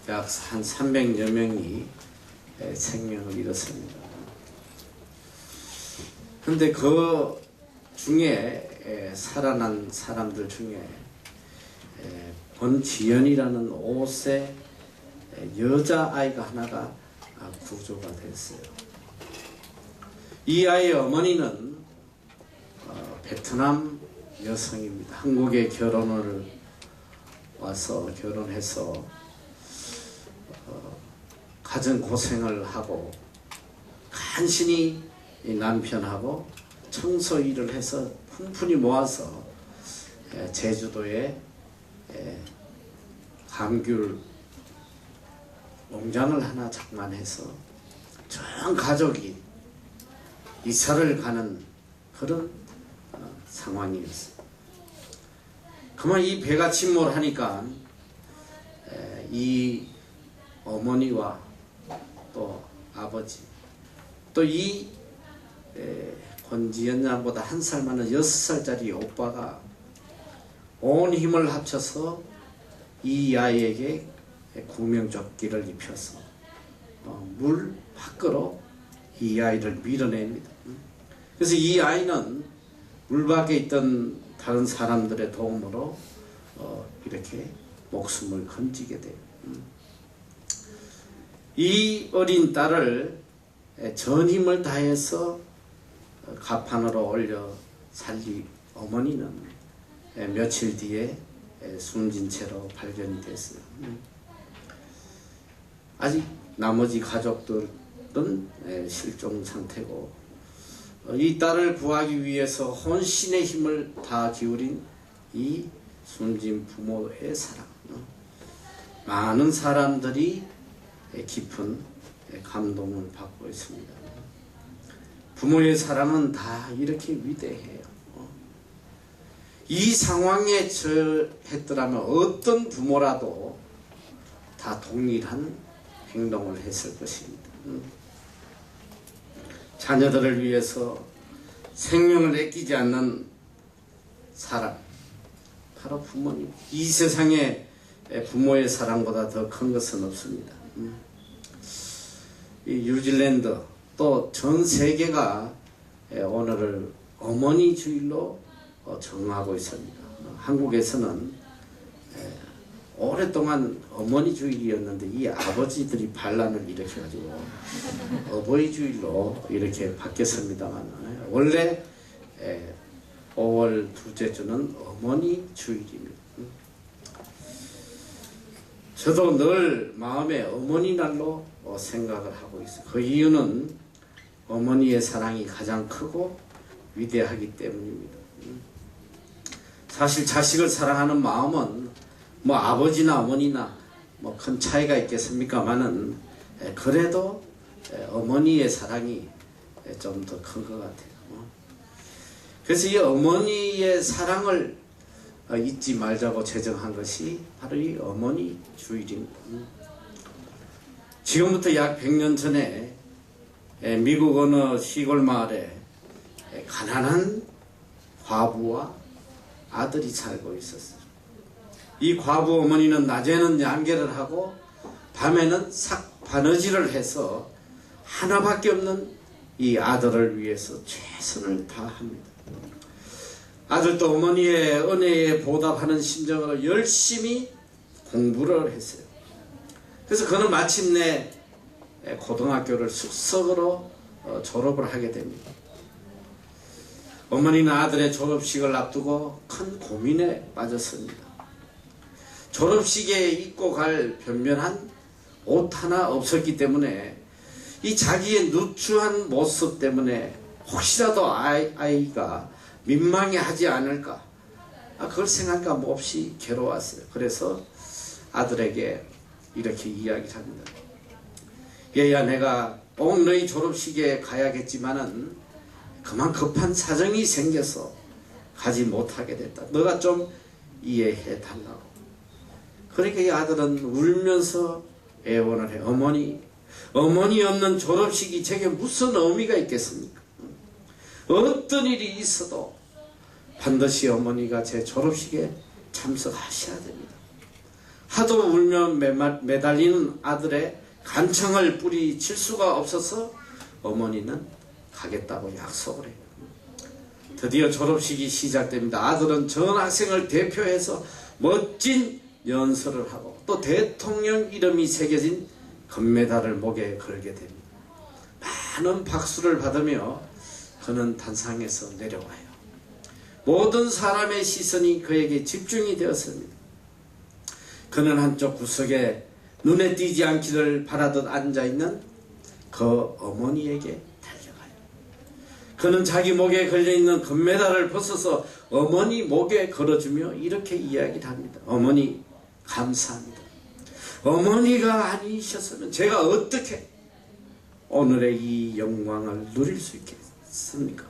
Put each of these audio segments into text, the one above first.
약 한 300여 명이 생명을 잃었습니다. 근데 그 중에 살아난 사람들 중에 권지연이라는 5세 여자아이가 하나가 구조가 됐어요. 이 아이의 어머니는 베트남 여성입니다. 한국에 결혼을 와서 결혼해서 가정 고생을 하고 간신히 남편하고 청소 일을 해서 풍푼히 모아서 제주도에 감귤 농장을 하나 장만해서 전 가족이 이사를 가는 그런 상황이었어요. 그만 이 배가 침몰하니까 이 어머니와 또 아버지 또 이 권지연 양보다 한 살 많은 6살짜리 오빠가 온 힘을 합쳐서 이 아이에게 구명조끼를 입혀서 물 밖으로 이 아이를 밀어냅니다. 그래서 이 아이는 물 밖에 있던 다른 사람들의 도움으로 이렇게 목숨을 건지게 돼요. 이 어린 딸을 전 힘을 다해서 가판으로 올려 살린 어머니는 며칠 뒤에 숨진 채로 발견이 됐어요. 아직 나머지 가족들은 실종 상태고 이 딸을 구하기 위해서 혼신의 힘을 다 기울인 이 숨진 부모의 사랑, 많은 사람들이 깊은 감동을 받고 있습니다. 부모의 사랑은 다 이렇게 위대해요. 이 상황에 처했더라면 어떤 부모라도 다 동일한 행동을 했을 것입니다. 자녀들을 위해서 생명을 아끼지 않는 사람, 바로 부모님. 이 세상에 부모의 사랑보다 더 큰 것은 없습니다. 이 뉴질랜드 또 전 세계가 오늘을 어머니 주일로 정하고 있습니다. 한국에서는 오랫동안 어머니 주일이었는데 이 아버지들이 반란을 일으켜가지고 어버이 주일로 이렇게 바뀌었습니다만 원래 5월 둘째 주는 어머니 주일입니다. 저도 늘 마음에 어머니 날로 생각을 하고 있어요. 그 이유는 어머니의 사랑이 가장 크고 위대하기 때문입니다. 사실 자식을 사랑하는 마음은 뭐 아버지나 어머니나 뭐 큰 차이가 있겠습니까만은 그래도 어머니의 사랑이 좀 더 큰 것 같아요. 그래서 이 어머니의 사랑을 잊지 말자고 제정한 것이 바로 이 어머니 주일입니다. 지금부터 약 100년 전에 미국 어느 시골 마을에 가난한 과부와 아들이 살고 있었어요. 이 과부 어머니는 낮에는 양계를 하고 밤에는 삭 바느질을 해서 하나밖에 없는 이 아들을 위해서 최선을 다합니다. 아들도 어머니의 은혜에 보답하는 심정으로 열심히 공부를 했어요. 그래서 그는 마침내 고등학교를 숙석으로 졸업을 하게 됩니다. 어머니는 아들의 졸업식을 앞두고 큰 고민에 빠졌습니다. 졸업식에 입고 갈 변변한 옷 하나 없었기 때문에 이 자기의 누추한 모습 때문에 혹시라도 아이가 민망해하지 않을까, 그걸 생각하니까 몹시 괴로웠어요. 그래서 아들에게 이렇게 이야기를 합니다. 얘야, 내가 꼭 너희 졸업식에 가야겠지만은 그만 급한 사정이 생겨서 가지 못하게 됐다. 너가 좀 이해해 달라고. 그러니까 이 아들은 울면서 애원을 해. 어머니 없는 졸업식이 제게 무슨 의미가 있겠습니까? 어떤 일이 있어도 반드시 어머니가 제 졸업식에 참석하셔야 됩니다. 하도 울며 매달리는 아들의 간청을 뿌리칠 수가 없어서 어머니는 가겠다고 약속을 해요. 드디어 졸업식이 시작됩니다. 아들은 전 학생을 대표해서 멋진 연설을 하고 또 대통령 이름이 새겨진 금메달을 목에 걸게 됩니다. 많은 박수를 받으며 그는 단상에서 내려와요. 모든 사람의 시선이 그에게 집중이 되었습니다. 그는 한쪽 구석에 눈에 띄지 않기를 바라듯 앉아있는 그 어머니에게 달려가요. 그는 자기 목에 걸려있는 금메달을 벗어서 어머니 목에 걸어주며 이렇게 이야기를 합니다. 어머니 감사합니다. 어머니가 아니셨으면 제가 어떻게 오늘의 이 영광을 누릴 수 있겠습니까?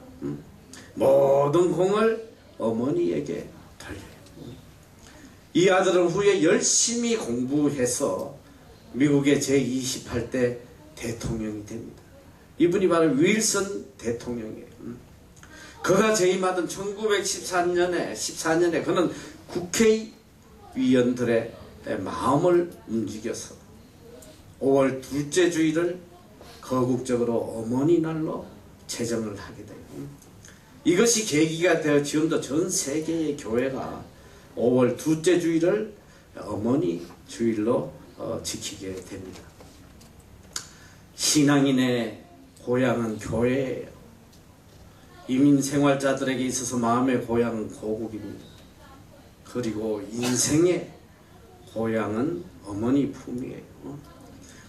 모든 공을 어머니에게 돌려요. 이 아들은 후에 열심히 공부해서 미국의 제28대 대통령이 됩니다. 이분이 바로 윌슨 대통령이에요. 그가 재임하던 1914년에 그는 국회의원들의 마음을 움직여서 5월 둘째 주일을 거국적으로 어머니 날로 제정을 하게 돼요. 이것이 계기가 되어 지금도 전 세계의 교회가 5월 둘째 주일을 어머니 주일로 지키게 됩니다. 신앙인의 고향은 교회예요. 이민 생활자들에게 있어서 마음의 고향은 고국입니다. 그리고 인생의 고향은 어머니 품이에요.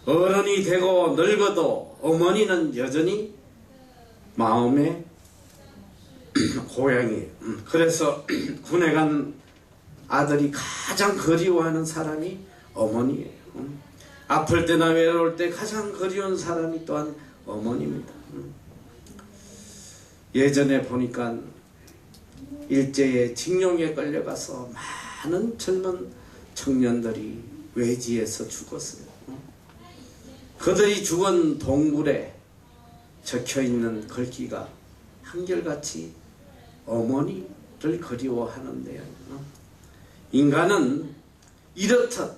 어른이 되고 늙어도 어머니는 여전히 마음의 고향이에요. 그래서 군에 간 아들이 가장 그리워하는 사람이 어머니예요. 아플 때나 외로울 때 가장 그리운 사람이 또한 어머니입니다. 예전에 보니까 일제의 징용에 끌려가서 많은 젊은 청년들이 외지에서 죽었어요. 그들이 죽은 동굴에 적혀있는 글귀가 한결같이 어머니를 그리워하는데요. 인간은 이렇듯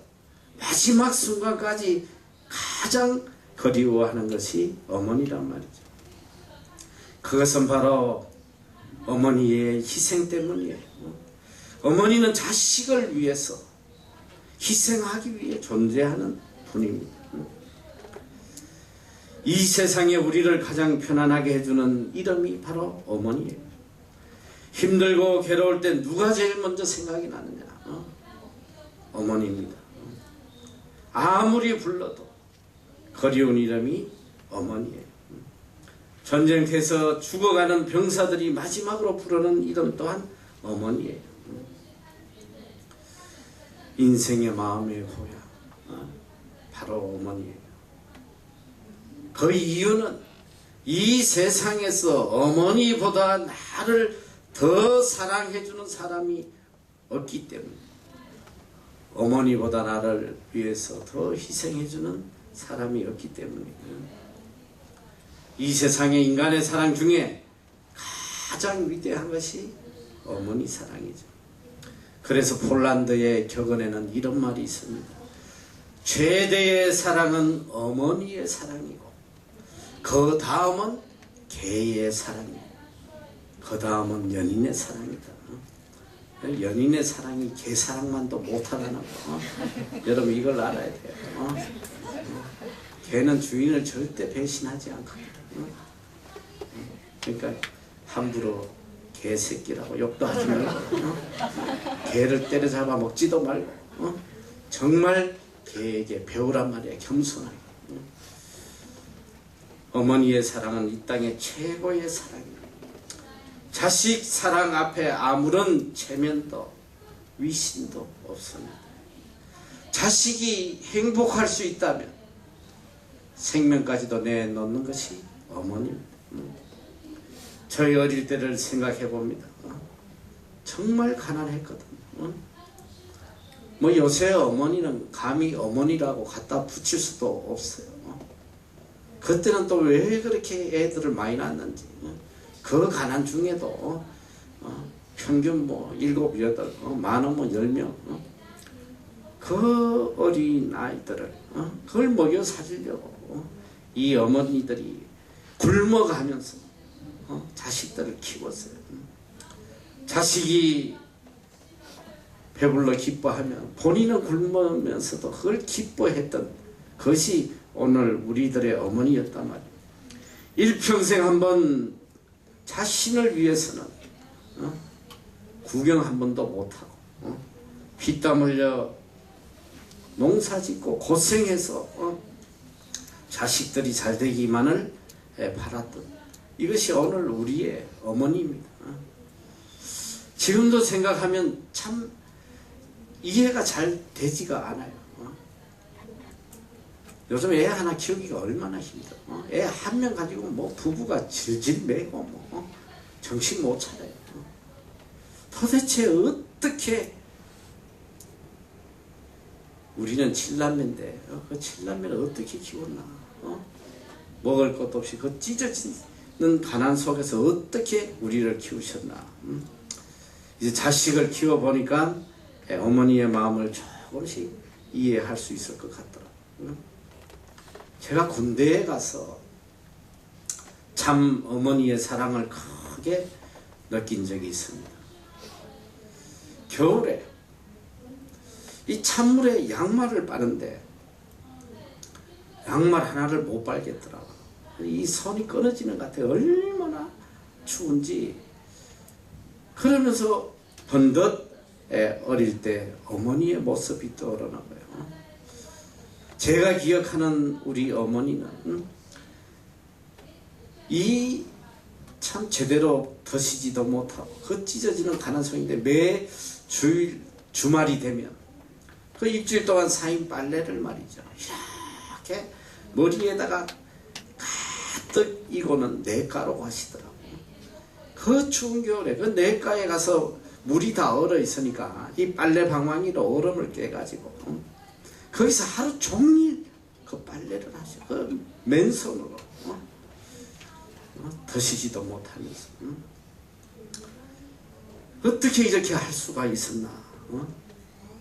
마지막 순간까지 가장 그리워하는 것이 어머니란 말이죠. 그것은 바로 어머니의 희생 때문이에요. 어머니는 자식을 위해서 희생하기 위해 존재하는 분입니다. 이 세상에 우리를 가장 편안하게 해주는 이름이 바로 어머니예요. 힘들고 괴로울 때 누가 제일 먼저 생각이 나느냐? 어머니입니다. 아무리 불러도 그리운 이름이 어머니예요. 전쟁터에서 죽어가는 병사들이 마지막으로 부르는 이름 또한 어머니예요. 인생의 마음의 고향 바로 어머니예요. 그 이유는 이 세상에서 어머니보다 나를 더 사랑해주는 사람이 없기 때문에, 어머니보다 나를 위해서 더 희생해주는 사람이 없기 때문이에요. 이 세상의 인간의 사랑 중에 가장 위대한 것이 어머니 사랑이죠. 그래서 폴란드의 격언에는 이런 말이 있습니다. 최대의 사랑은 어머니의 사랑이고 그 다음은 개의 사랑이고 그 다음은 연인의 사랑이다. 연인의 사랑이 개 사랑만도 못하다는 거. 여러분 이걸 알아야 돼요. 개는 주인을 절대 배신하지 않거든요. 그러니까 함부로 개새끼라고 욕도 하지 말고 개를 때려잡아 먹지도 말고 정말 개에게 배우란 말이야. 겸손하게. 어머니의 사랑은 이 땅의 최고의 사랑입니다. 자식 사랑 앞에 아무런 체면도 위신도 없습니다. 자식이 행복할 수 있다면 생명까지도 내놓는 것이 어머니입니다. 저희 어릴 때를 생각해 봅니다. 정말 가난했거든요. 뭐 요새 어머니는 감히 어머니라고 갖다 붙일 수도 없어요. 그때는 또 왜 그렇게 애들을 많이 낳았는지. 그 가난 중에도 평균 뭐 7, 8, 많으면 10명. 그 그 어린 아이들을 그걸 먹여 살리려고 이 어머니들이 굶어가면서 자식들을 키웠어요. 자식이 배불러 기뻐하면 본인은 굶으면서도 그걸 기뻐했던 것이 오늘 우리들의 어머니였단 말이에요. 일평생 한번 자신을 위해서는 구경 한 번도 못하고 피땀 흘려 농사짓고 고생해서 자식들이 잘 되기만을 바랐던 이것이 오늘 우리의 어머니입니다. 지금도 생각하면 참 이해가 잘 되지가 않아요. 요즘 애 하나 키우기가 얼마나 힘들어. 애 한 명 가지고 뭐 부부가 질질 매고 뭐 정신 못 차려요. 도대체 어떻게 우리는 7남매인데 그 7남매를 어떻게 키웠나. 먹을 것도 없이 그 찢어지는 가난 속에서 어떻게 우리를 키우셨나. 이제 자식을 키워보니까 어머니의 마음을 조금씩 이해할 수 있을 것 같더라고요. 제가 군대에 가서 참 어머니의 사랑을 크게 느낀 적이 있습니다. 겨울에 이 찬물에 양말을 빠는데 양말 하나를 못 빨겠더라고요. 이 손이 끊어지는 것 같아요. 얼마나 추운지. 그러면서 번듯 어릴 때 어머니의 모습이 떠오르는 거예요. 제가 기억하는 우리 어머니는 이 참 제대로 드시지도 못하고 그 찢어지는 가난송인데 매 주말이 되면 그 일주일 동안 쌓인 빨래를 말이죠. 이렇게 머리에다가 가득 이고는 냇가로 가시더라고요. 그 추운 겨울에 그 냇가에 가서 물이 다 얼어 있으니까 이 빨래 방망이로 얼음을 깨가지고 거기서 하루 종일 그 빨래를 하셔. 그 맨손으로 드시지도 못하면서 어떻게 이렇게 할 수가 있었나.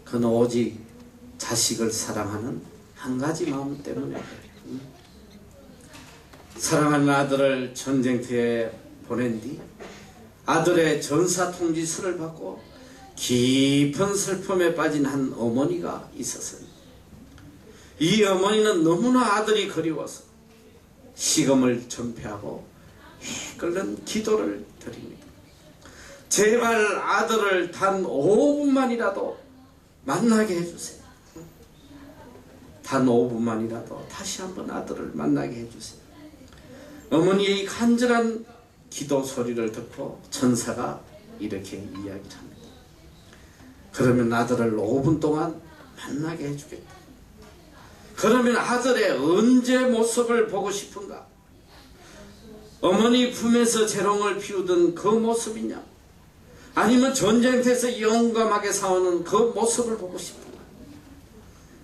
그는 오직 자식을 사랑하는 한 가지 마음 때문에 사랑하는 아들을 전쟁터에 보낸 뒤 아들의 전사통지서를 받고 깊은 슬픔에 빠진 한 어머니가 있었습니다. 이 어머니는 너무나 아들이 그리워서 시금을 전폐하고 끓는 기도를 드립니다. 제발 아들을 단 5분만이라도 만나게 해주세요. 단 5분만이라도 다시 한번 아들을 만나게 해주세요. 어머니의 간절한 기도 소리를 듣고 천사가 이렇게 이야기를 합니다. 그러면 아들을 5분 동안 만나게 해주겠다. 그러면 아들의 언제 모습을 보고 싶은가? 어머니 품에서 재롱을 피우던 그 모습이냐? 아니면 전쟁터에서 용감하게 싸우는 그 모습을 보고 싶은가?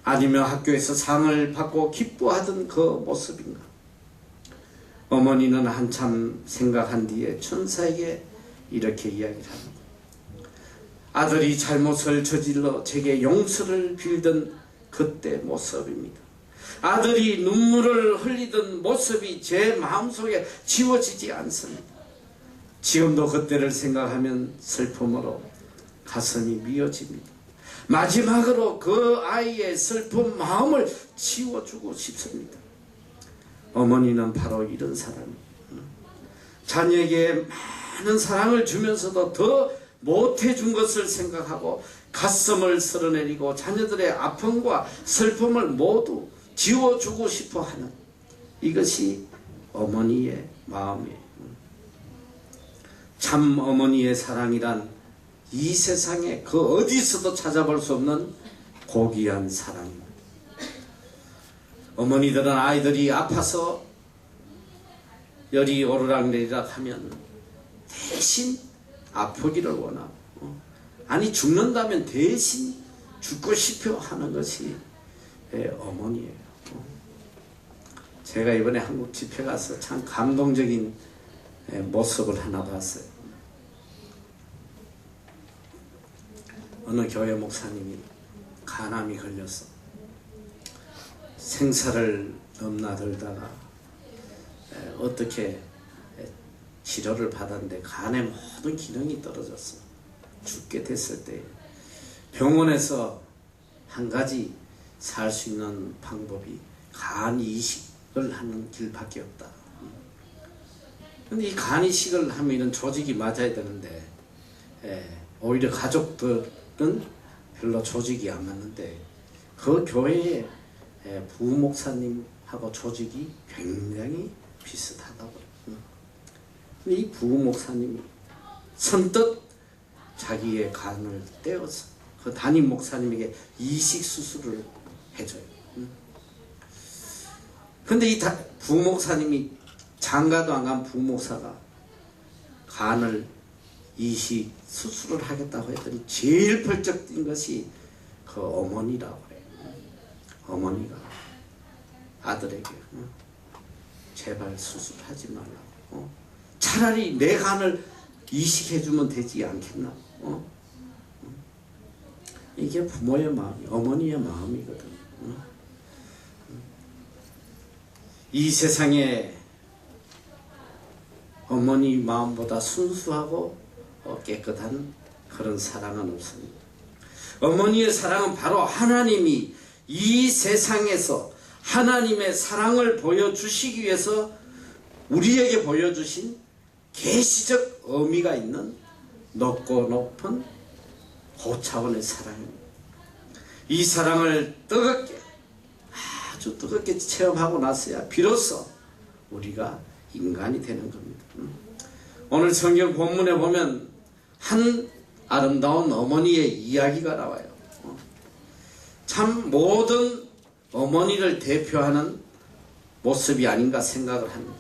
아니면 학교에서 상을 받고 기뻐하던 그 모습인가? 어머니는 한참 생각한 뒤에 천사에게 이렇게 이야기를 합니다. 아들이 잘못을 저질러 제게 용서를 빌던 그때 모습입니다. 아들이 눈물을 흘리던 모습이 제 마음속에 지워지지 않습니다. 지금도 그때를 생각하면 슬픔으로 가슴이 미어집니다. 마지막으로 그 아이의 슬픈 마음을 지워주고 싶습니다. 어머니는 바로 이런 사람이에요. 자녀에게 많은 사랑을 주면서도 더 못해준 것을 생각하고 가슴을 쓸어내리고 자녀들의 아픔과 슬픔을 모두 지워주고 싶어하는 이것이 어머니의 마음이에요. 참 어머니의 사랑이란 이 세상에 그 어디서도 찾아볼 수 없는 고귀한 사랑입니다. 어머니들은 아이들이 아파서 열이 오르락내리락 하면 대신 아프기를 원하고 아니 죽는다면 대신 죽고 싶어 하는 것이 어머니예요. 제가 이번에 한국 집회 가서 참 감동적인 모습을 하나 봤어요. 어느 교회 목사님이 간암이 걸려서 생사를 넘나들다가 어떻게 치료를 받았는데 간의 모든 기능이 떨어졌어. 죽게 됐을 때 병원에서 한 가지 살 수 있는 방법이 간 이식을 하는 길밖에 없다. 근데 이 간 이식을 하면 이런 조직이 맞아야 되는데 오히려 가족들은 별로 조직이 안 맞는데 그 교회에 부목사님하고 조직이 굉장히 비슷하다고. 근데 이 부목사님이 선뜻 자기의 간을 떼어서 그 담임 목사님에게 이식 수술을 해줘요. 근데 이 부목사님이 장가도 안 간 부목사가 간을 이식 수술을 하겠다고 했더니 제일 벌쩍 뛴 것이 그 어머니라고 그래요. 어머니가 아들에게 제발 수술하지 말라고. 차라리 내 간을 이식해주면 되지 않겠나. 이게 부모의 마음이, 어머니의 마음이거든. 이 세상에 어머니 마음보다 순수하고 깨끗한 그런 사랑은 없습니다. 어머니의 사랑은 바로 하나님이 이 세상에서 하나님의 사랑을 보여주시기 위해서 우리에게 보여주신 계시적 의미가 있는 높고 높은 고차원의 사랑입니다. 이 사랑을 아주 뜨겁게 체험하고 나서야 비로소 우리가 인간이 되는 겁니다. 오늘 성경 본문에 보면 한 아름다운 어머니의 이야기가 나와요. 참 모든 어머니를 대표하는 모습이 아닌가 생각을 합니다.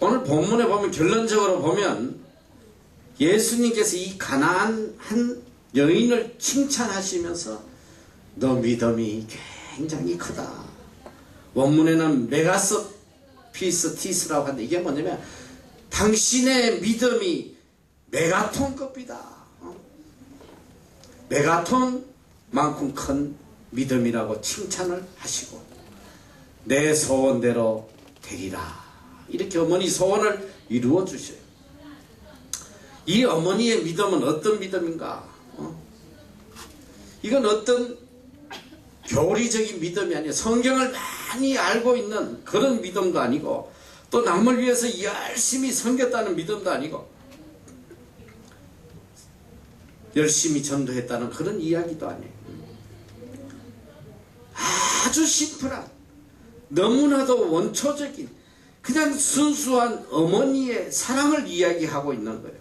오늘 본문에 보면 결론적으로 보면 예수님께서 이 가난한 한 여인을 칭찬하시면서 너 믿음이 굉장히 크다. 원문에는 메가서피스티스라고 하는데 이게 뭐냐면 당신의 믿음이 메가톤급이다. 메가톤만큼 큰 믿음이라고 칭찬을 하시고 내 소원대로 되리라. 이렇게 어머니 소원을 이루어 주셔요. 이 어머니의 믿음은 어떤 믿음인가? 이건 어떤 교리적인 믿음이 아니에요. 성경을 많이 알고 있는 그런 믿음도 아니고 또 남을 위해서 열심히 섬겼다는 믿음도 아니고 열심히 전도했다는 그런 이야기도 아니에요. 아주 심플한 너무나도 원초적인 그냥 순수한 어머니의 사랑을 이야기하고 있는 거예요.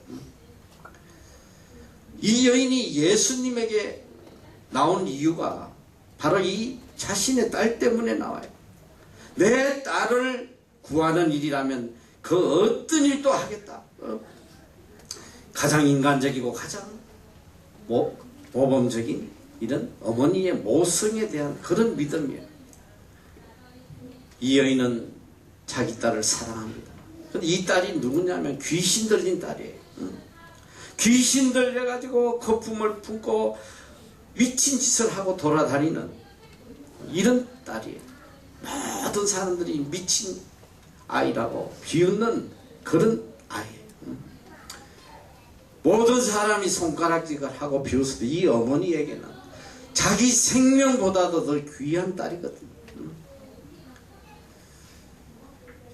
이 여인이 예수님에게 나온 이유가 바로 이 자신의 딸 때문에 나와요. 내 딸을 구하는 일이라면 그 어떤 일도 하겠다. 가장 인간적이고 가장 모범적인 이런 어머니의 모성에 대한 그런 믿음이에요. 이 여인은 자기 딸을 사랑합니다. 근데 이 딸이 누구냐면 귀신 들린 딸이에요. 귀신 들려가지고 거품을 품고 미친 짓을 하고 돌아다니는 이런 딸이에요. 모든 사람들이 미친 아이라고 비웃는 그런 아이예요. 모든 사람이 손가락질을 하고 비웃어도 이 어머니에게는 자기 생명보다도 더 귀한 딸이거든요.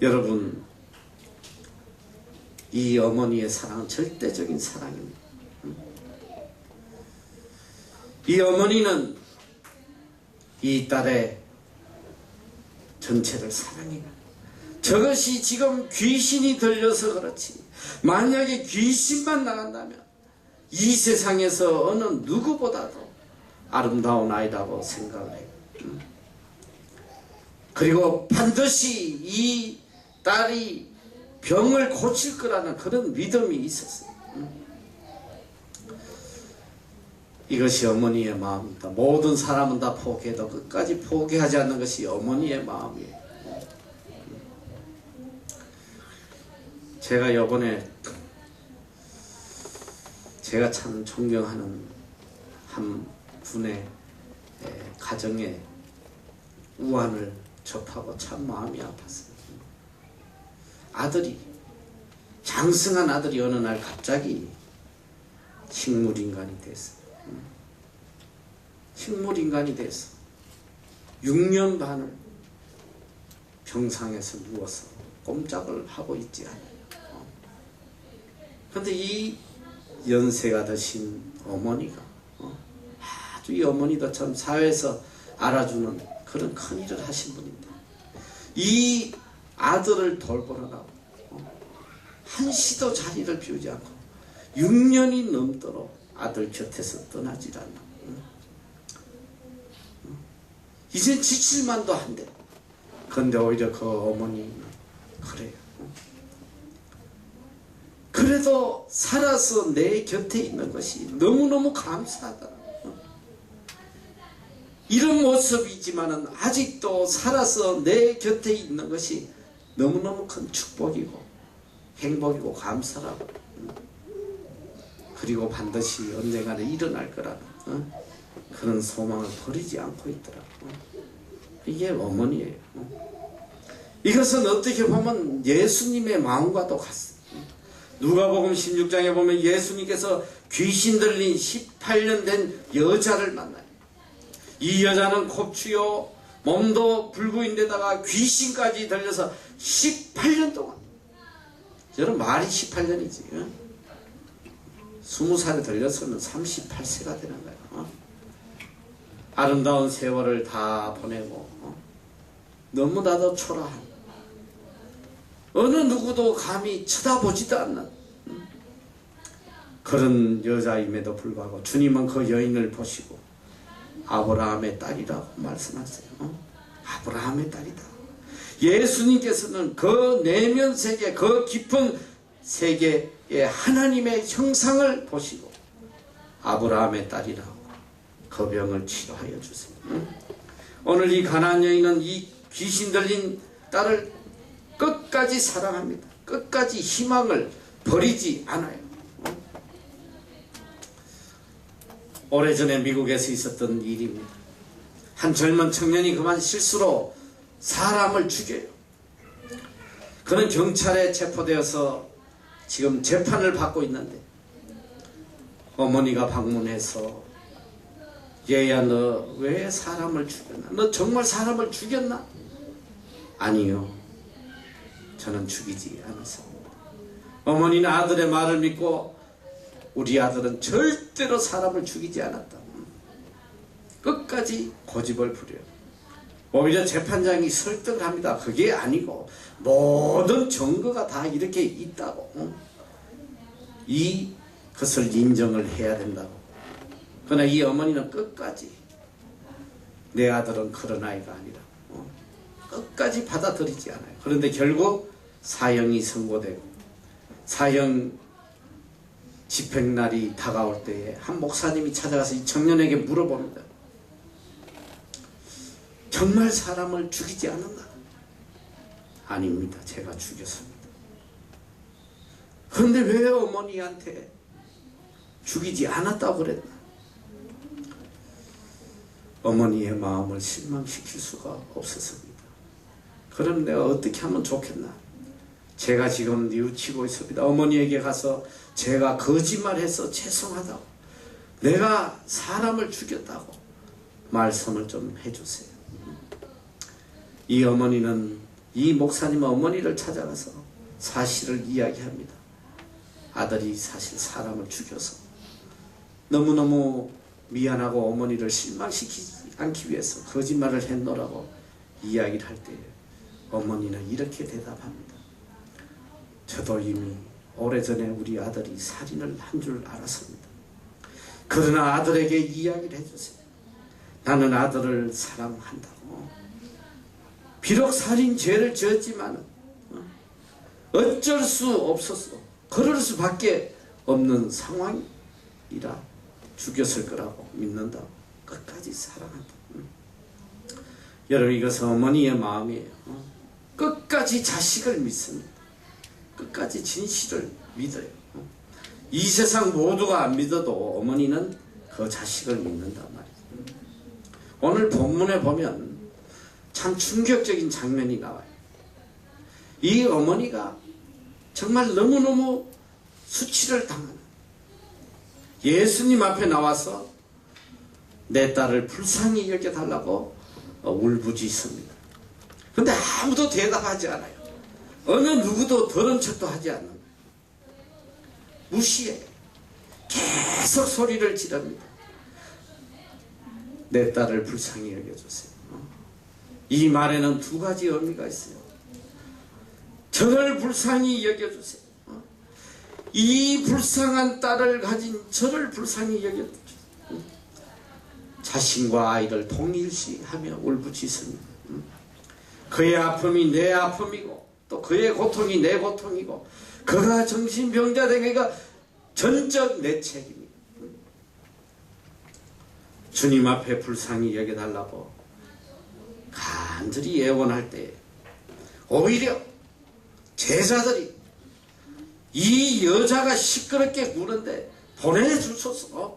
여러분, 이 어머니의 사랑은 절대적인 사랑입니다. 이 어머니는 이 딸의 전체를 사랑해요. 저것이 지금 귀신이 들려서 그렇지 만약에 귀신만 나간다면 이 세상에서 어느 누구보다도 아름다운 아이라고 생각을 해요. 그리고 반드시 이 딸이 병을 고칠 거라는 그런 믿음이 있었어요. 이것이 어머니의 마음입니다. 모든 사람은 다 포기해도 끝까지 포기하지 않는 것이 어머니의 마음이에요. 제가 이번에 제가 참 존경하는 한 군의 가정의 우환을 접하고 참 마음이 아팠어요. 아들이, 장성한 아들이 어느 날 갑자기 식물인간이 됐어요. 식물인간이 돼서 6년 반을 병상에서 누워서 꼼짝을 하고 있지 않아요. 그런데 이 연세가 드신 어머니가 아주 이 어머니도 참 사회에서 알아주는 그런 큰 일을 하신 분인데 이 아들을 돌보느라고 한시도 자리를 비우지 않고 6년이 넘도록 아들 곁에서 떠나질 않나. 이제 지칠만도 한데 그런데 오히려 그 어머니는 그래요. 그래도 살아서 내 곁에 있는 것이 너무너무 감사하다. 이런 모습이지만은 아직도 살아서 내 곁에 있는 것이 너무너무 큰 축복이고 행복이고 감사라고. 그리고 반드시 언젠가는 일어날 거라는 그런 소망을 버리지 않고 있더라고. 이게 어머니예요. 이것은 어떻게 보면 예수님의 마음과도 같습니다. 누가복음 16장에 보면 예수님께서 귀신 들린 18년 된 여자를 만나요. 이 여자는 곱추요 몸도 불구인데다가 귀신까지 들려서 18년 동안, 저는 말이 18년이지 20살에 들렸으면 38세가 되는 거예요. 아름다운 세월을 다 보내고 너무나도 초라한, 어느 누구도 감히 쳐다보지도 않는 그런 여자임에도 불구하고 주님은 그 여인을 보시고 아브라함의 딸이라고 말씀하세요. 아브라함의 딸이다. 예수님께서는 그 내면 세계, 그 깊은 세계의 하나님의 형상을 보시고 아브라함의 딸이라고 그 병을 치료하여 주세요. 오늘 이 가나안 여인은 이 귀신 들린 딸을 끝까지 사랑합니다. 끝까지 희망을 버리지 않아요. 오래전에 미국에서 있었던 일입니다. 한 젊은 청년이 그만 실수로 사람을 죽여요. 그는 경찰에 체포되어서 지금 재판을 받고 있는데 어머니가 방문해서 얘야 너 왜 사람을 죽였나? 너 정말 사람을 죽였나? 아니요. 저는 죽이지 않았습니다. 어머니는 아들의 말을 믿고 우리 아들은 절대로 사람을 죽이지 않았다. 끝까지 고집을 부려요. 오히려 재판장이 설득을 합니다. 그게 아니고 모든 증거가 다 이렇게 있다고. 이것을 인정을 해야 된다고. 그러나 이 어머니는 끝까지 내 아들은 그런 아이가 아니라 끝까지 받아들이지 않아요. 그런데 결국 사형이 선고되고 사형 집행날이 다가올 때에 한 목사님이 찾아가서 이 청년에게 물어봅니다. 정말 사람을 죽이지 않았나? 아닙니다. 제가 죽였습니다. 그런데 왜 어머니한테 죽이지 않았다고 그랬나? 어머니의 마음을 실망시킬 수가 없었습니다. 그럼 내가 어떻게 하면 좋겠나? 제가 지금 뉘우치고 있습니다. 어머니에게 가서 제가 거짓말해서 죄송하다고, 내가 사람을 죽였다고 말씀을 좀 해주세요. 이 어머니는, 이 목사님은 어머니를 찾아가서 사실을 이야기합니다. 아들이 사실 사람을 죽여서 너무너무 미안하고 어머니를 실망시키지 않기 위해서 거짓말을 했노라고 이야기를 할 때 어머니는 이렇게 대답합니다. 저도 이미 오래전에 우리 아들이 살인을 한 줄 알았습니다. 그러나 아들에게 이야기를 해주세요. 나는 아들을 사랑한다고. 비록 살인 죄를 지었지만 어쩔 수 없었어. 그럴 수밖에 없는 상황이라 죽였을 거라고 믿는다고. 끝까지 사랑한다. 여러분, 이것은 어머니의 마음이에요. 끝까지 자식을 믿습니다. 끝까지 진실을 믿어요. 이 세상 모두가 안 믿어도 어머니는 그 자식을 믿는단 말이죠. 오늘 본문에 보면 참 충격적인 장면이 나와요. 이 어머니가 정말 너무너무 수치를 당하는, 예수님 앞에 나와서 내 딸을 불쌍히 여겨달라고 울부짖습니다. 근데 아무도 대답하지 않아요. 어느 누구도 들은 척도 하지 않는 거예요. 무시해. 계속 소리를 지릅니다. 내 딸을 불쌍히 여겨주세요. 이 말에는 두 가지 의미가 있어요. 저를 불쌍히 여겨주세요. 이 불쌍한 딸을 가진 저를 불쌍히 여겨주세요. 자신과 아이를 동일시하며 울부짖습니다. 그의 아픔이 내 아픔이고 또 그의 고통이 내 고통이고 그가 정신병자 되기가 전적 내 책임입니다. 주님 앞에 불쌍히 여겨달라고 간절히 애원할 때 오히려 제자들이 이 여자가 시끄럽게 구는데 보내소서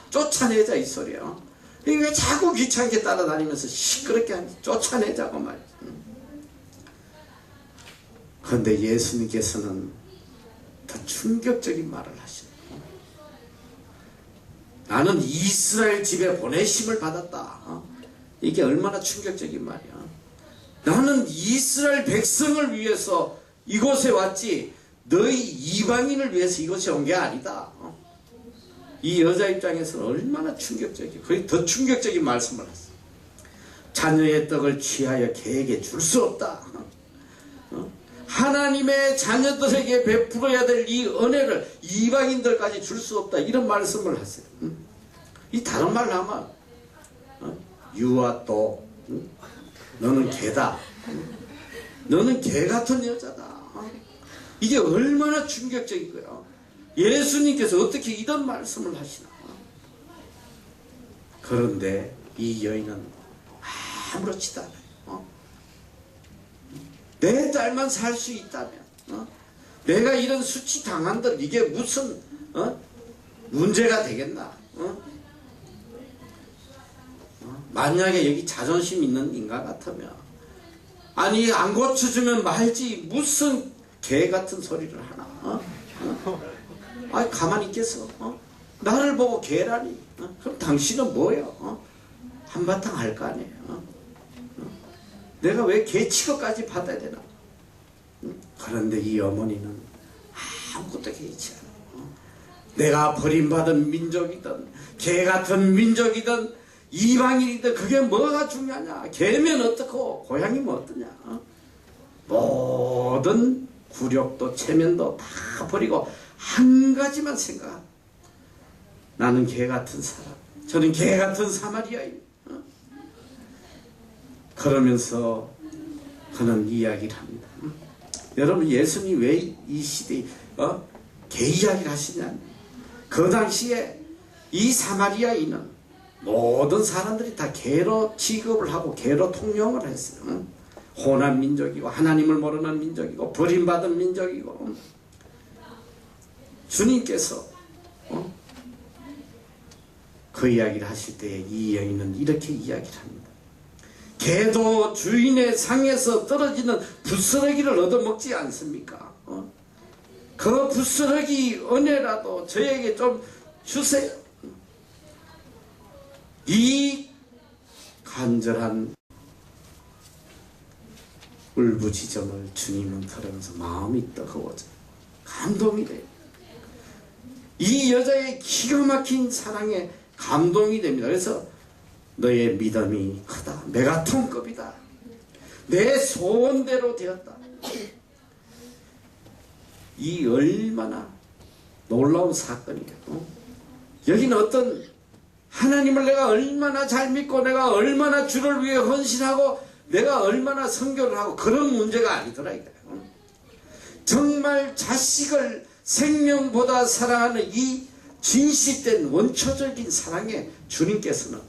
쫓아내자 이 소리야. 왜 자꾸 귀찮게 따라다니면서 시끄럽게 하는지 쫓아내자고 말이야. 그런데 예수님께서는 더 충격적인 말을 하시네. 나는 이스라엘 집에 보내심을 받았다. 이게 얼마나 충격적인 말이야. 나는 이스라엘 백성을 위해서 이곳에 왔지 너희 이방인을 위해서 이곳에 온 게 아니다. 이 여자 입장에서는 얼마나 충격적이에요. 거의 더 충격적인 말씀을 했어요. 자녀의 떡을 취하여 개에게 줄 수 없다. 하나님의 자녀들에게 베풀어야 될 이 은혜를 이방인들까지 줄 수 없다. 이런 말씀을 하세요. 이 다른 말로 하면 유아 또 너는 개다. 너는 개 같은 여자다. 이게 얼마나 충격적인 거야. 예수님께서 어떻게 이런 말씀을 하시나. 그런데 이 여인은 아무렇지도 않아요. 내 딸만 살 수 있다면 내가 이런 수치 당한들 이게 무슨 문제가 되겠나. 만약에 여기 자존심 있는 인간 같으면 아니 안 고쳐주면 말지 무슨 개 같은 소리를 하나. 아니 가만히 있겠어. 나를 보고 개라니. 그럼 당신은 뭐예요? 한바탕 할 거 아니에요. 내가 왜 개 취급까지 받아야 되나. 그런데 이 어머니는 아무것도 개의치 않아요. 내가 버림받은 민족이든 개 같은 민족이든 이방인이든 그게 뭐가 중요하냐. 개면 어떻고 고양이면 어떠냐. 모든 굴욕도 체면도 다 버리고 한 가지만 생각. 나는 개 같은 사람. 저는 개 같은 사마리아입니다. 그러면서 그는 이야기를 합니다. 여러분 예수님 왜 이 시대에 개 이야기를 하시냐. 그 당시에 이 사마리아인은 모든 사람들이 다 개로 취급을 하고 개로 통용을 했어요. 혼한 민족이고 하나님을 모르는 민족이고 버림받은 민족이고. 주님께서 그 이야기를 하실 때 이 여인은 이렇게 이야기를 합니다. 개도 주인의 상에서 떨어지는 부스러기를 얻어먹지 않습니까? 그 부스러기 은혜라도 저에게 좀 주세요. 이 간절한 울부짖음을 주님은 들으면서 마음이 뜨거워져요. 감동이 돼요. 이 여자의 기가 막힌 사랑에 감동이 됩니다. 그래서 너의 믿음이 크다. 메가톤급이다. 내 소원대로 되었다. 이 얼마나 놀라운 사건이에요. 여기는 어떤 하나님을 내가 얼마나 잘 믿고 내가 얼마나 주를 위해 헌신하고 내가 얼마나 선교를 하고 그런 문제가 아니더라 이거예요. 정말 자식을 생명보다 사랑하는 이 진실된 원초적인 사랑에 주님께서는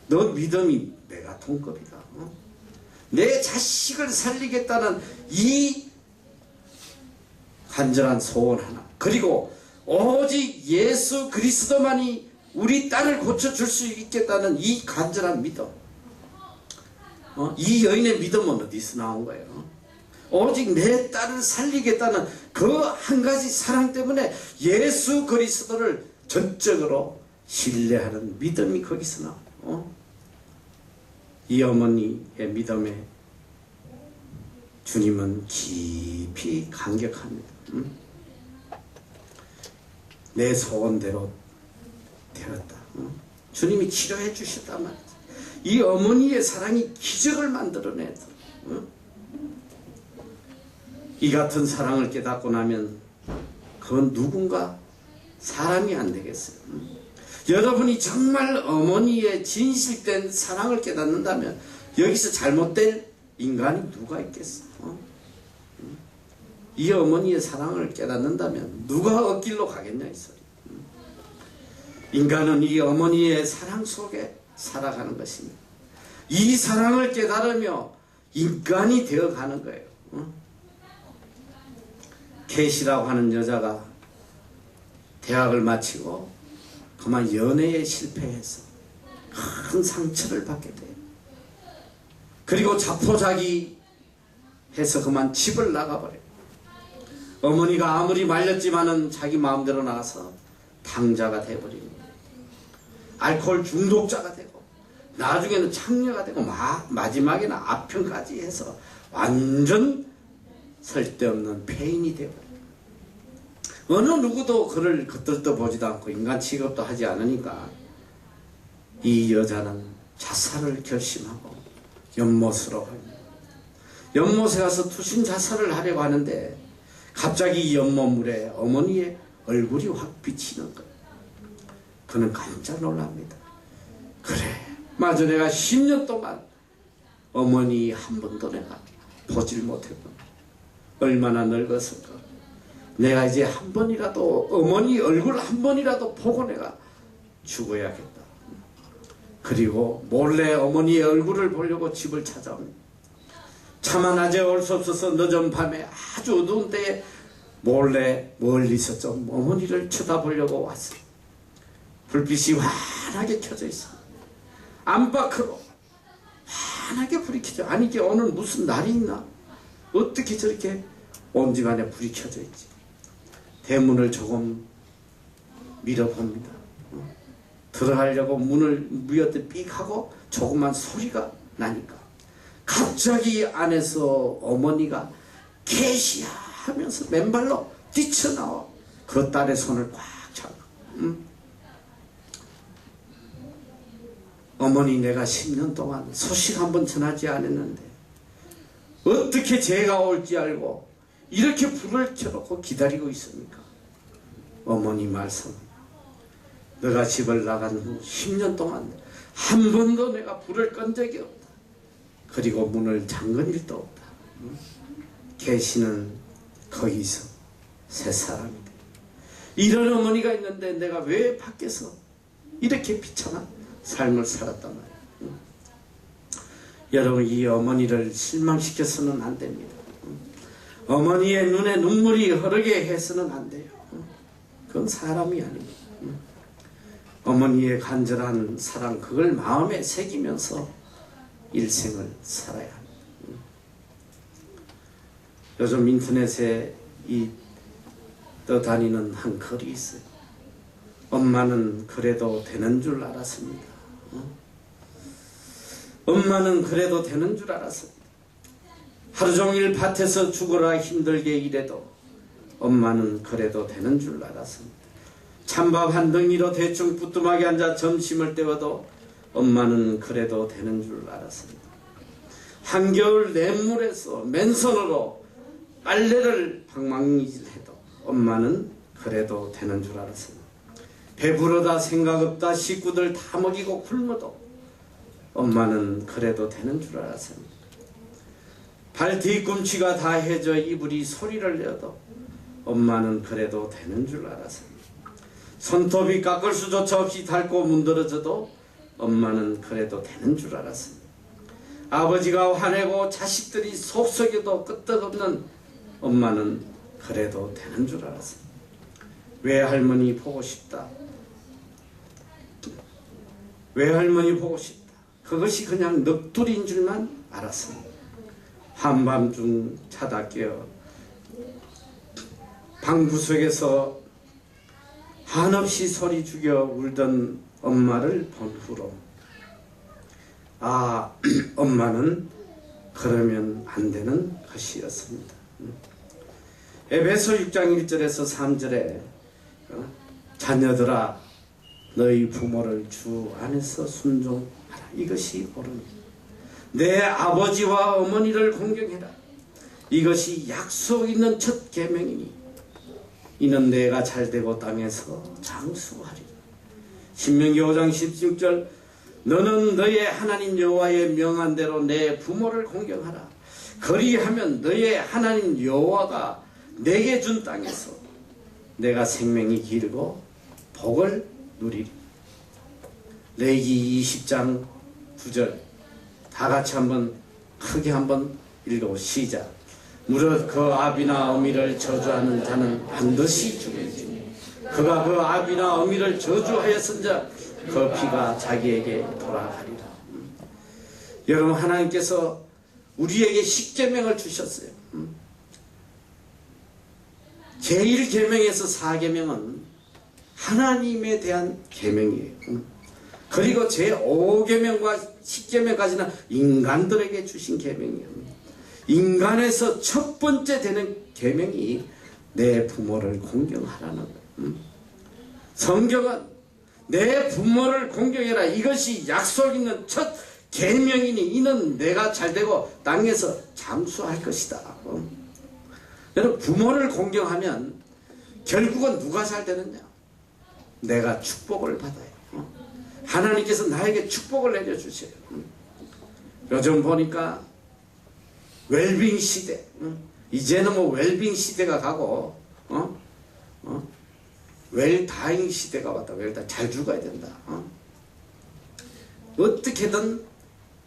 너 믿음이 메가톤급이다. 내 자식을 살리겠다는 이 간절한 소원 하나, 그리고 오직 예수 그리스도만이 우리 딸을 고쳐줄 수 있겠다는 이 간절한 믿음, 이 여인의 믿음은 어디서 나온 거예요? 오직 내 딸을 살리겠다는 그 한 가지 사랑 때문에 예수 그리스도를 전적으로 신뢰하는 믿음이 거기서 나와요. 이 어머니의 믿음에 주님은 깊이 감격합니다. 내 소원대로 되었다. 주님이 치료해 주셨단 말이지. 이 어머니의 사랑이 기적을 만들어내다. 이 같은 사랑을 깨닫고 나면 그건 누군가 사람이 안 되겠어요. 여러분이 정말 어머니의 진실된 사랑을 깨닫는다면 여기서 잘못된 인간이 누가 있겠어? 이 어머니의 사랑을 깨닫는다면 누가 어길로 가겠냐 이 소리. 인간은 이 어머니의 사랑 속에 살아가는 것입니다. 이 사랑을 깨달으며 인간이 되어가는 거예요. 캐시라고 하는 여자가 대학을 마치고 그만 연애에 실패해서 큰 상처를 받게 돼요. 그리고 자포자기 해서 그만 집을 나가버려요. 어머니가 아무리 말렸지만은 자기 마음대로 나가서 당자가 돼버립니다. 알코올 중독자가 되고 나중에는 창녀가 되고 마지막에는 아편까지 해서 완전 쓸데없는 폐인이 되어버려요. 어느 누구도 그를 겉들떠 보지도 않고 인간 취급도 하지 않으니까 이 여자는 자살을 결심하고 연못으로 갑니다. 연못에 가서 투신 자살을 하려고 하는데 갑자기 이 연못물에 어머니의 얼굴이 확 비치는 거예요. 그는 깜짝 놀랍니다. 그래, 맞아, 내가 10년 동안 어머니 한 번도 내가 보질 못했구나. 얼마나 늙었을까. 내가 이제 한 번이라도 어머니 얼굴 한 번이라도 보고 내가 죽어야겠다. 그리고 몰래 어머니의 얼굴을 보려고 집을 찾아옵니다. 차마 낮에 올 수 없어서 늦은 밤에 아주 어두운 때에 몰래 멀리서 좀 어머니를 쳐다보려고 왔어요. 불빛이 환하게 켜져 있습니다. 안팎으로 환하게 불이 켜져. 아니 이게 오늘 무슨 날이 있나? 어떻게 저렇게 온 집안에 불이 켜져 있지? 대문을 조금 밀어봅니다. 들어가려고 문을 밀었더니 삑 하고 조그만 소리가 나니까 갑자기 안에서 어머니가 캐시야 하면서 맨발로 뛰쳐나와 그 딸의 손을 꽉 잡고 어머니, 내가 10년 동안 소식 한번 전하지 않았는데 어떻게 제가 올지 알고 이렇게 불을 켜놓고 기다리고 있습니까? 어머니 말씀, 너가 집을 나간 후 10년 동안 한 번도 내가 불을 끈 적이 없다. 그리고 문을 잠근 일도 없다. 계시는 거기서 새 사람이 돼. 이런 어머니가 있는데 내가 왜 밖에서 이렇게 비참한 삶을 살았단 말이에요. 여러분, 이 어머니를 실망시켜서는 안 됩니다. 어머니의 눈에 눈물이 흐르게 해서는 안 돼요. 그건 사람이 아닙니다. 어머니의 간절한 사랑, 그걸 마음에 새기면서 일생을 살아야 합니다. 요즘 인터넷에 떠다니는 한 글이 있어요. 엄마는 그래도 되는 줄 알았습니다. 엄마는 그래도 되는 줄 알았습니다. 하루 종일 밭에서 죽어라 힘들게 일해도 엄마는 그래도 되는 줄 알았습니다. 찬밥 한 덩이로 대충 부뚜막에 앉아 점심을 때워도 엄마는 그래도 되는 줄 알았습니다. 한겨울 냇물에서 맨손으로 빨래를 방망이질해도 엄마는 그래도 되는 줄 알았습니다. 배부르다 생각 없다 식구들 다 먹이고 굶어도 엄마는 그래도 되는 줄 알았습니다. 발 뒤꿈치가 다 해져 이불이 소리를 내어도 엄마는 그래도 되는 줄 알았습니다. 손톱이 깎을 수조차 없이 닳고 문드러져도 엄마는 그래도 되는 줄 알았습니다. 아버지가 화내고 자식들이 속썩여도 끄떡없는 엄마는 그래도 되는 줄 알았습니다. 외할머니 보고 싶다. 외할머니 보고 싶다. 그것이 그냥 넋두리인 줄만 알았습니다. 한밤중 자다 깨어 방구석에서 한없이 소리 죽여 울던 엄마를 본 후로 엄마는 그러면 안 되는 것이었습니다. 에베소 6장 1절에서 3절에 자녀들아 너희 부모를 주 안에서 순종하라. 이것이 옳으니 내 아버지와 어머니를 공경해라. 이것이 약속 있는 첫 계명이니 이는 내가 잘되고 땅에서 장수하리라. 신명기 5장 16절 너는 너의 하나님 여호와의 명한 대로 내 부모를 공경하라. 그리하면 너의 하나님 여호와가 내게 준 땅에서 내가 생명이 길고 복을 누리리. 레위기 20장 9절 다 같이 한번 크게 한번 읽어 시작. 무릇 그 아비나 어미를 저주하는 자는 반드시 죽을지니 그가 그 아비나 어미를 저주하였은즉 그 피가 자기에게 돌아가리라. 여러분, 하나님께서 우리에게 십계명을 주셨어요. 제1계명에서 4계명은 하나님에 대한 계명이에요. 그리고 제5계명과 10계명까지는 인간들에게 주신 계명이에요. 인간에서 첫 번째 되는 계명이 내 부모를 공경하라는 거예요. 성경은 내 부모를 공경해라. 이것이 약속 있는 첫 계명이니 이는 내가 잘되고 땅에서 장수할 것이다. 여러분, 부모를 공경하면 결국은 누가 잘되느냐? 내가 축복을 받아요. 하나님께서 나에게 축복을 내려주세요. 요즘 보니까 웰빙 시대, 이제는 뭐 웰빙 시대가 가고 웰다잉 시대가 왔다. 웰다 잘 죽어야 된다. 어떻게든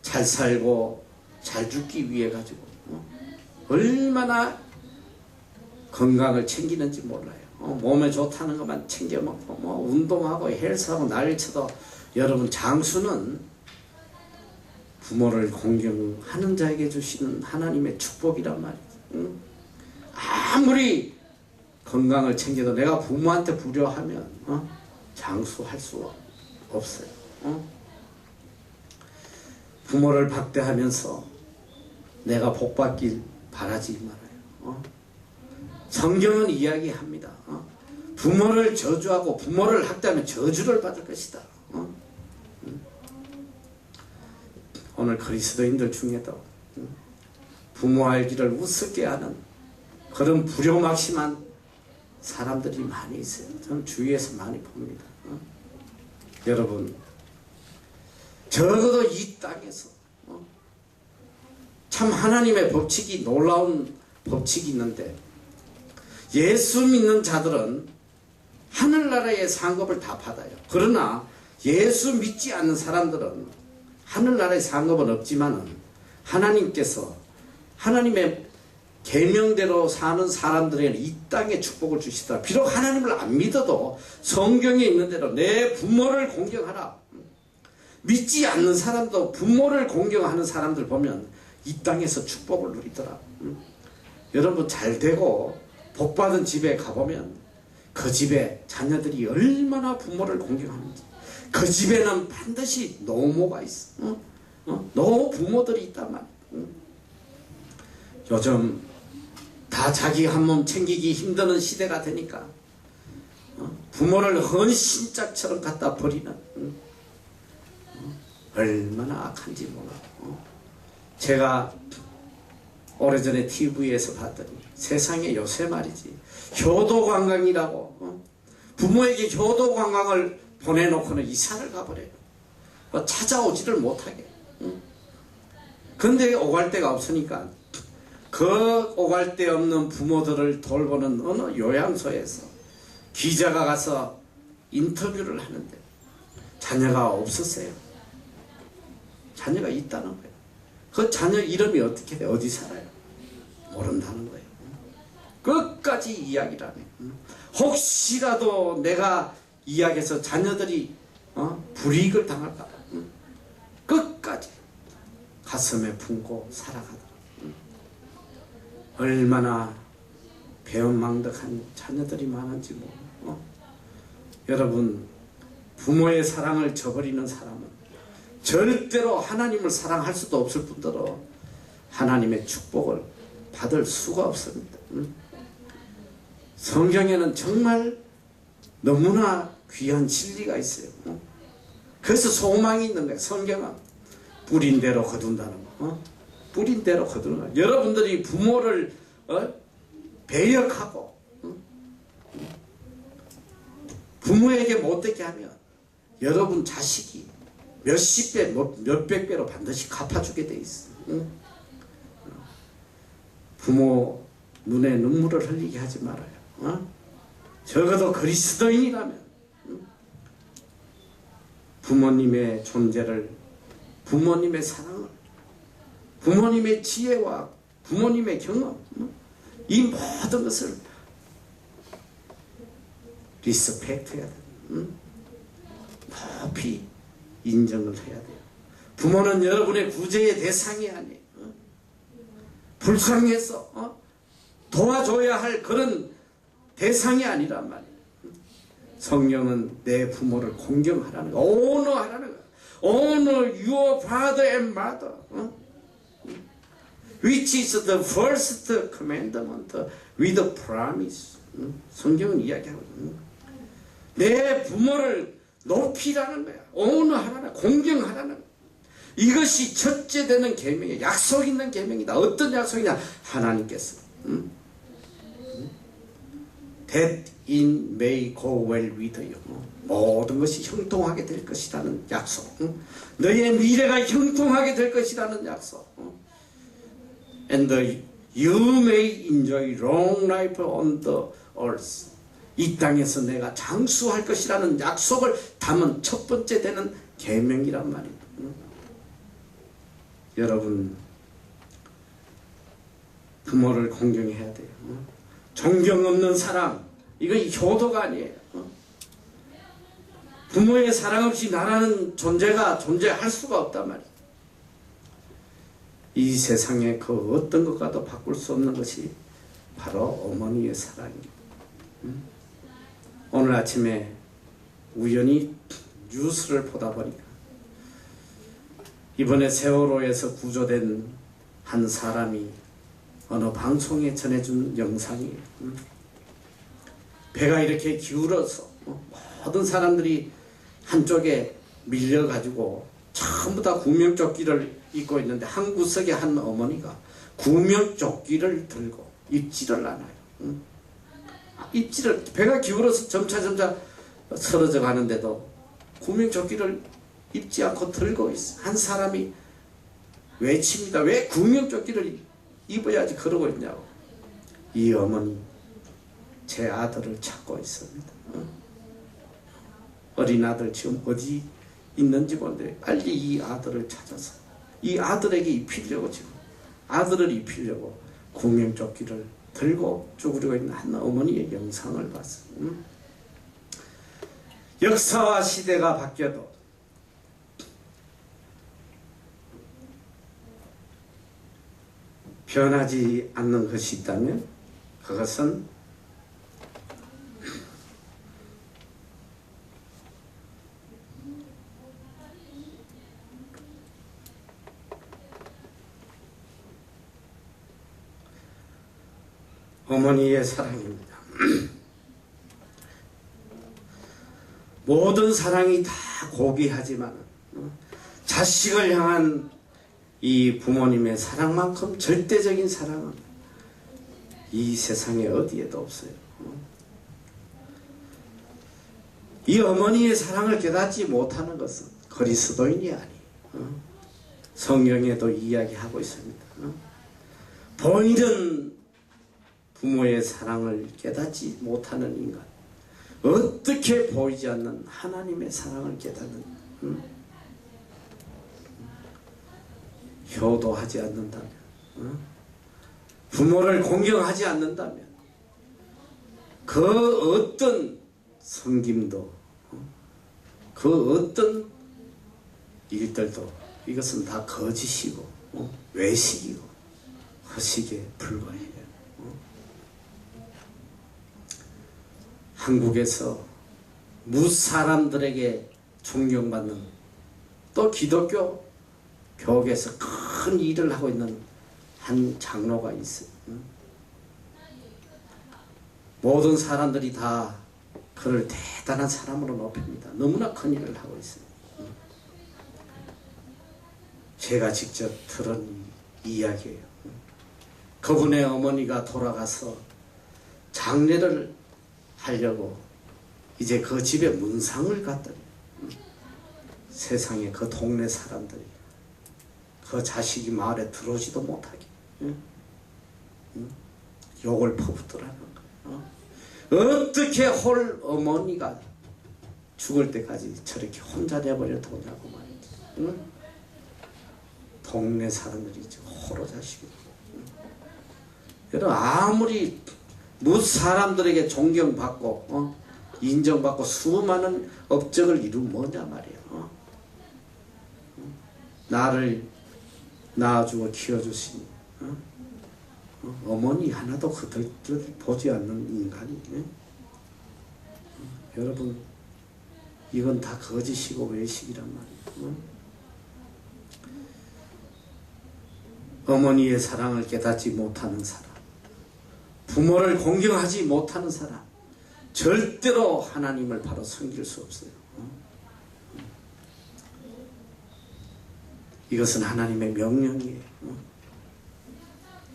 잘 살고 잘 죽기 위해 가지고 얼마나 건강을 챙기는지 몰라요. 몸에 좋다는 것만 챙겨 먹고 뭐 운동하고 헬스하고 난리 쳐도 여러분, 장수는 부모를 공경하는 자에게 주시는 하나님의 축복이란 말이죠. 아무리 건강을 챙겨도 내가 부모한테 불효하면 장수할 수 없어요. 부모를 박대하면서 내가 복받길 바라지 말아요. 성경은 이야기합니다. 부모를 저주하고 부모를 학대하면 저주를 받을 것이다. 오늘 그리스도인들 중에도 부모 알기를 우습게 하는 그런 불효막심한 사람들이 많이 있어요. 저는 주위에서 많이 봅니다. 여러분, 적어도 이 땅에서 참 하나님의 법칙이 놀라운 법칙이 있는데 예수 믿는 자들은 하늘나라의 상급을 다 받아요. 그러나 예수 믿지 않는 사람들은 하늘나라의 상급은 없지만은 하나님께서 하나님의 계명대로 사는 사람들에게는 이 땅에 축복을 주시더라. 비록 하나님을 안 믿어도 성경에 있는 대로 내 부모를 공경하라. 믿지 않는 사람도 부모를 공경하는 사람들 보면 이 땅에서 축복을 누리더라. 여러분, 잘 되고 복받은 집에 가보면 그 집에 자녀들이 얼마나 부모를 공경하는지, 그 집에는 반드시 노모가 있어. 노 부모들이 있단 말이야. 요즘 다 자기 한 몸 챙기기 힘드는 시대가 되니까 부모를 헌신짝처럼 갖다 버리는, 얼마나 악한지 몰라. 제가 오래전에 TV에서 봤더니 세상에 요새 말이지 효도관광이라고 부모에게 효도관광을 보내놓고는 이사를 가버려요. 찾아오지를 못하게. 근데 오갈 데가 없으니까 그 오갈 데 없는 부모들을 돌보는 어느 요양소에서 기자가 가서 인터뷰를 하는데 자녀가 없었어요. 자녀가 있다는 거예요. 그 자녀 이름이 어떻게 돼? 어디 살아요? 모른다는 거예요. 끝까지 이야기를 하네. 혹시라도 내가 이야기해서 자녀들이 불이익을 당할까 봐. 가슴에 품고 살아가다. 얼마나 배은망덕한 자녀들이 많은지 여러분, 부모의 사랑을 저버리는 사람은 절대로 하나님을 사랑할 수도 없을 뿐더러 하나님의 축복을 받을 수가 없습니다. 성경에는 정말 너무나 귀한 진리가 있어요. 그래서 소망이 있는 거예요. 성경은 뿌린 대로 거둔다는 거. 뿌린 대로 거두는 거예요. 여러분들이 부모를 배역하고 부모에게 못되게 하면 여러분 자식이 몇십 배, 몇백 배로 반드시 갚아주게 돼 있어. 부모 눈에 눈물을 흘리게 하지 말아요. 적어도 그리스도인이라면 부모님의 존재를, 부모님의 사랑을, 부모님의 지혜와 부모님의 경험, 이 모든 것을 리스펙트해야 돼요. 높이 인정을 해야 돼요. 부모는 여러분의 구제의 대상이 아니에요. 불쌍해서 도와줘야 할 그런 대상이 아니란 말이에요. 성경은 내 부모를 공경하라는 거, honor하라는 거. Honor your father and mother, which is the first commandment with a promise. 성경은 이야기하고 내 부모를 높이라는 거야. honor하라는, 공경하라는 거야. 이것이 첫째 되는 계명이야. 약속 있는 계명이다. 어떤 약속이냐? 하나님께서 that it may go well with you. 모든 것이 형통하게 될 것이라는 약속. 너의 미래가 형통하게 될 것이라는 약속. And you may enjoy long life on the earth. 이 땅에서 내가 장수할 것이라는 약속을 담은 첫 번째 되는 계명이란 말입니다. 여러분, 부모를 공경해야 돼요. 존경 없는 사랑, 이건 효도가 아니에요. 부모의 사랑 없이 나라는 존재가 존재할 수가 없단 말이에요. 이 세상에 그 어떤 것과도 바꿀 수 없는 것이 바로 어머니의 사랑입니다. 오늘 아침에 우연히 뉴스를 보다 보니까 이번에 세월호에서 구조된 한 사람이 어느 방송에 전해준 영상이에요. 배가 이렇게 기울어서 모든 사람들이 한쪽에 밀려가지고 전부 다 구명조끼를 입고 있는데 한 구석에 한 어머니가 구명조끼를 들고 입지를 않아요. 입지를, 배가 기울어서 점차 쓰러져 가는데도 구명조끼를 입지 않고 들고 있어. 한 사람이 외칩니다. 왜 구명조끼를 입어야지 그러고 있냐고. 이 어머니 제 아들을 찾고 있습니다. 어린 아들 지금 어디 있는지 모르는데 빨리 이 아들을 찾아서 이 아들에게 입히려고, 지금 아들을 입히려고 구명조끼를 들고 쭈그리고 있는 한 어머니의 영상을 봤어요. 역사와 시대가 바뀌어도 변하지 않는 것이 있다면 그것은 어머니의 사랑입니다. 모든 사랑이 다 고귀하지만 자식을 향한 이 부모님의 사랑만큼 절대적인 사랑은 이 세상에 어디에도 없어요. 이 어머니의 사랑을 깨닫지 못하는 것은 그리스도인이 아니에요. 성경에도 이야기하고 있습니다. 본인은 부모의 사랑을 깨닫지 못하는 인간, 어떻게 보이지 않는 하나님의 사랑을 깨닫는, 효도하지 않는다면, 부모를 공경하지 않는다면 그 어떤 섬김도, 그 어떤 일들도 이것은 다 거짓이고 외식이고 허식에 불과해요. 한국에서 무사람들에게 존경받는, 또 기독교 교회에서 큰 일을 하고 있는 한 장로가 있어요. 모든 사람들이 다 그를 대단한 사람으로 높입니다. 너무나 큰 일을 하고 있어요. 제가 직접 들은 이야기예요. 그분의 어머니가 돌아가서 장례를 하려고 이제 그 집에 문상을 갔더니 세상에 그 동네 사람들이 그 자식이 마을에 들어오지도 못하게 욕을 퍼붓더라는 거예요. 어떻게 홀 어머니가 죽을 때까지 저렇게 혼자 내버려두냐고 말이지. 동네 사람들이 호로 자식이. 여러분, 아무리 무사람들에게 존경받고 인정받고 수많은 업적을 이룬 뭐냐 말이에요. 나를 낳아주고 키워주신 어머니 하나도 그들 보지 않는 인간이. 여러분, 이건 다 거짓이고 외식이란 말이에요. 어머니의 사랑을 깨닫지 못하는 사람, 부모를 공경하지 못하는 사람, 절대로 하나님을 바로 섬길 수 없어요. 이것은 하나님의 명령이에요.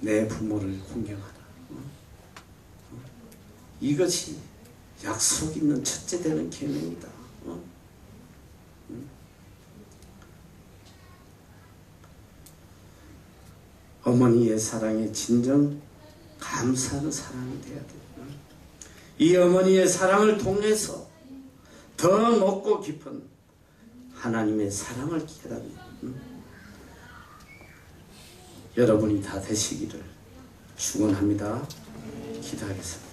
내 부모를 공경하라. 이것이 약속 있는 첫째 되는 계명이다. 어머니의 사랑에 진정 감사하는 사랑이 되어야 돼요. 이 어머니의 사랑을 통해서 더 높고 깊은 하나님의 사랑을 깨닫는 여러분이 다 되시기를 축원합니다. 기도하겠습니다.